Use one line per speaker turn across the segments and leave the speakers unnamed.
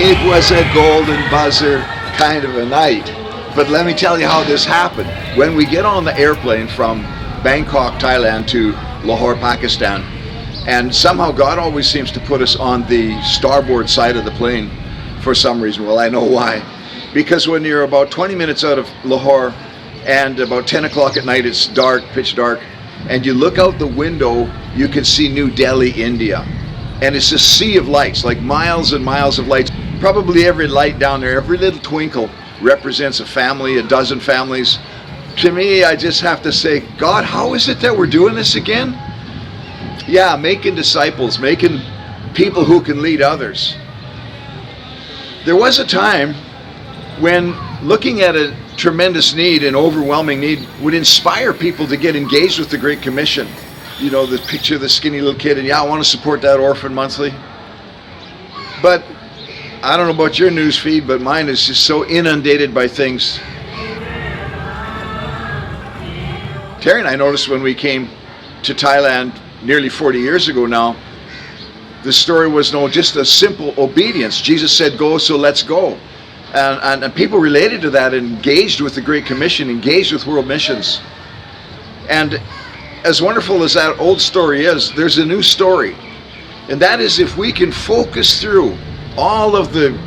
It was a golden buzzer kind of a night. But let me tell you how this happened. When we get on the airplane from Bangkok, Thailand to Lahore, Pakistan, and somehow God always seems to put us on the starboard side of the plane for some reason. Well, I know why. Because when you're about 20 minutes out of Lahore and about 10 o'clock at night, it's dark, pitch dark, and you look out the window, you can see New Delhi, India. And it's a sea of lights, like miles and miles of lights. Probably every light down there, every little twinkle represents a family, a dozen families. To me, I just have to say, God, how is it that we're doing this again? Yeah, making disciples, making people who can lead others. There was a time when looking at a tremendous need, an overwhelming need, would inspire people to get engaged with the Great Commission. You know, the picture of the skinny little kid, and yeah, I want to support that orphan monthly. But I don't know about your news feed, but mine is just so inundated by things. Terry and I noticed when we came to Thailand nearly 40 years ago now, the story was just a simple obedience. Jesus said, go, so let's go. And people related to that, engaged with the Great Commission, engaged with world missions. And as wonderful as that old story is, there's a new story. And that is, if we can focus through all of the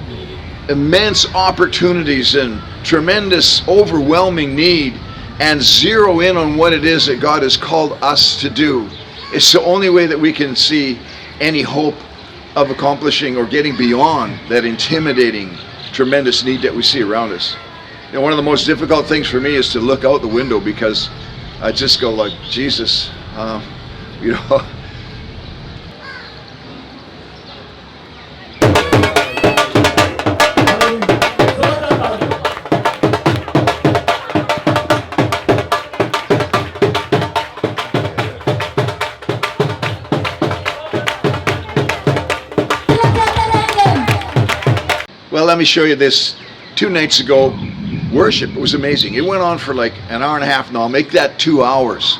immense opportunities and tremendous overwhelming need and zero in on what it is that God has called us to do, it's the only way that we can see any hope of accomplishing or getting beyond that intimidating, tremendous need that we see around us. You know, one of the most difficult things for me is to look out the window, because I just go like, Jesus, you know. Well, let me show you this. 2 nights ago, worship, it was amazing. It went on for like an hour and a half now. Make that 2 hours.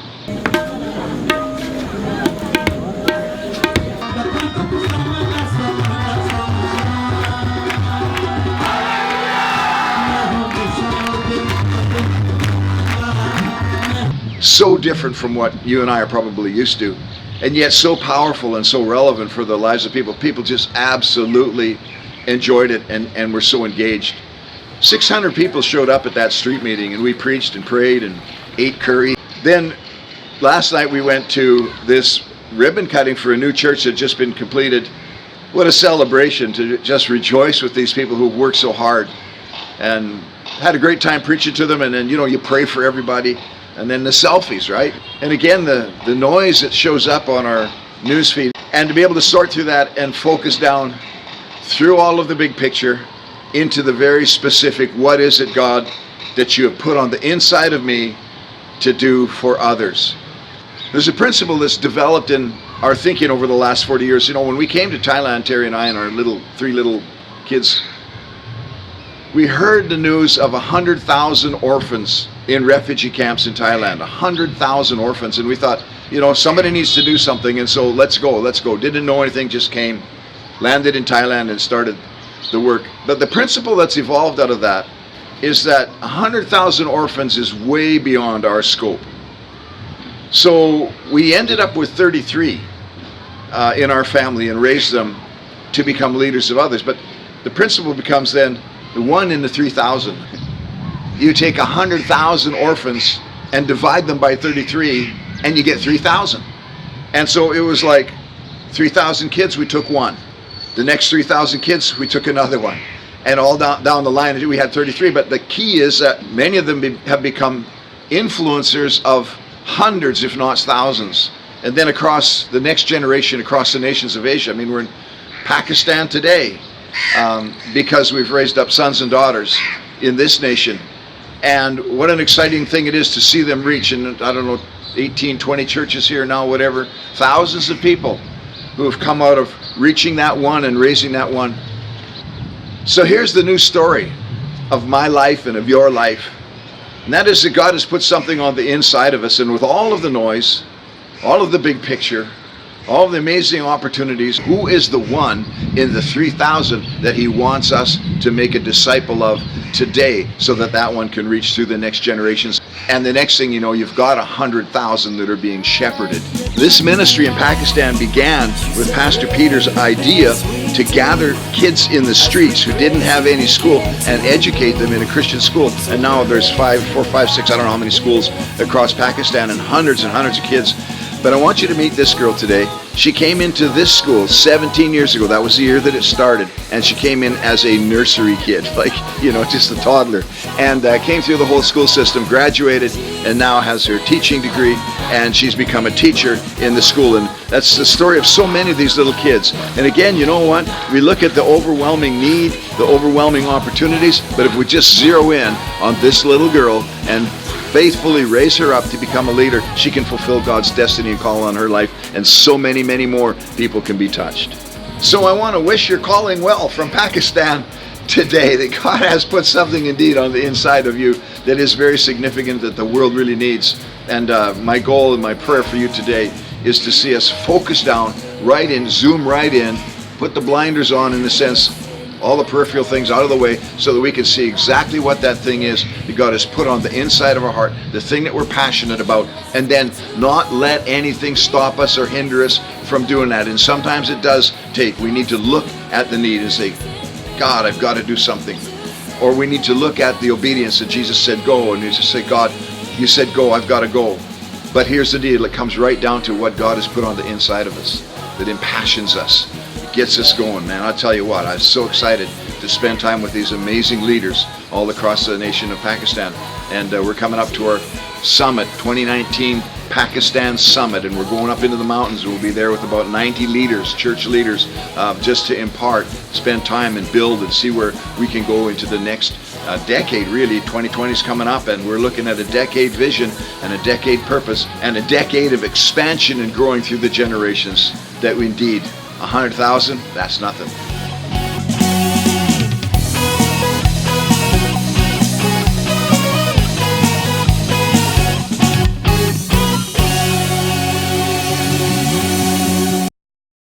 So different from what you and I are probably used to, and yet so powerful and so relevant for the lives of people. People just absolutely enjoyed it and were so engaged. 600 people showed up at that street meeting, and we preached and prayed and ate curry. Then last night we went to this ribbon cutting for a new church that had just been completed. What a celebration to just rejoice with these people who worked so hard, and had a great time preaching to them. And then, you know, you pray for everybody, and then the selfies, right? And again, the noise that shows up on our news feed, and to be able to sort through that and focus down through all of the big picture into the very specific, what is it, God, that you have put on the inside of me to do for others. There's a principle that's developed in our thinking over the last 40 years. You know, when we came to Thailand, Terry and I and our three little kids, we heard the news of 100,000 orphans in refugee camps in Thailand. 100,000 orphans. And we thought, you know, somebody needs to do something, and so let's go. Didn't know anything, just came, landed in Thailand and started the work. But the principle that's evolved out of that is that 100,000 orphans is way beyond our scope. So we ended up with 33 in our family and raised them to become leaders of others. But the principle becomes then the 1 in the 3,000. You take 100,000 orphans and divide them by 33, and you get 3,000. And so it was like 3,000 kids, we took 1. The next 3,000 kids, we took another one. And all down the line, we had 33. But the key is that many of them have become influencers of hundreds, if not thousands. And then across the next generation, across the nations of Asia. I mean, we're in Pakistan today because we've raised up sons and daughters in this nation. And what an exciting thing it is to see them reach, and I don't know, 18, 20 churches here now, whatever, thousands of people who have come out of reaching that one and raising that one. So here's the new story of my life and of your life. And that is that God has put something on the inside of us, and with all of the noise, all of the big picture, all the amazing opportunities. Who is the one in the 3,000 that he wants us to make a disciple of today, so that that one can reach through the next generations? And the next thing you know, you've got 100,000 that are being shepherded. This ministry in Pakistan began with Pastor Peter's idea to gather kids in the streets who didn't have any school and educate them in a Christian school. And now there's 4, 5, 6, I don't know how many schools across Pakistan, and hundreds of kids. But I want you to meet this girl today. She came into this school 17 years ago. That was the year that it started. And she came in as a nursery kid, like, just a toddler. And came through the whole school system, graduated, and now has her teaching degree. And she's become a teacher in the school. And that's the story of so many of these little kids. And again, you know what? We look at the overwhelming need, the overwhelming opportunities. But if we just zero in on this little girl and faithfully raise her up to become a leader, she can fulfill God's destiny and call on her life, and so many more people can be touched. So I want to wish your calling well from Pakistan today, that God has put something indeed on the inside of you that is very significant, that the world really needs. And my goal and my prayer for you today is to see us focus down, right in, zoom right in, put the blinders on, in the sense, all the peripheral things out of the way, so that we can see exactly what that thing is that God has put on the inside of our heart, the thing that we're passionate about, and then not let anything stop us or hinder us from doing that. And sometimes it does take, we need to look at the need and say, God, I've got to do something. Or we need to look at the obedience that Jesus said go, and you just say, God, you said go, I've got to go. But here's the deal, it comes right down to what God has put on the inside of us that impassions us, gets us going, man. I'll tell you what, I'm so excited to spend time with these amazing leaders all across the nation of Pakistan. And we're coming up to our summit, 2019 Pakistan Summit, and we're going up into the mountains. We'll be there with about 90 leaders, church leaders, just to impart, spend time and build and see where we can go into the next decade. Really, 2020 is coming up, and we're looking at a decade vision and a decade purpose and a decade of expansion and growing through the generations. That we indeed, 100,000, that's nothing.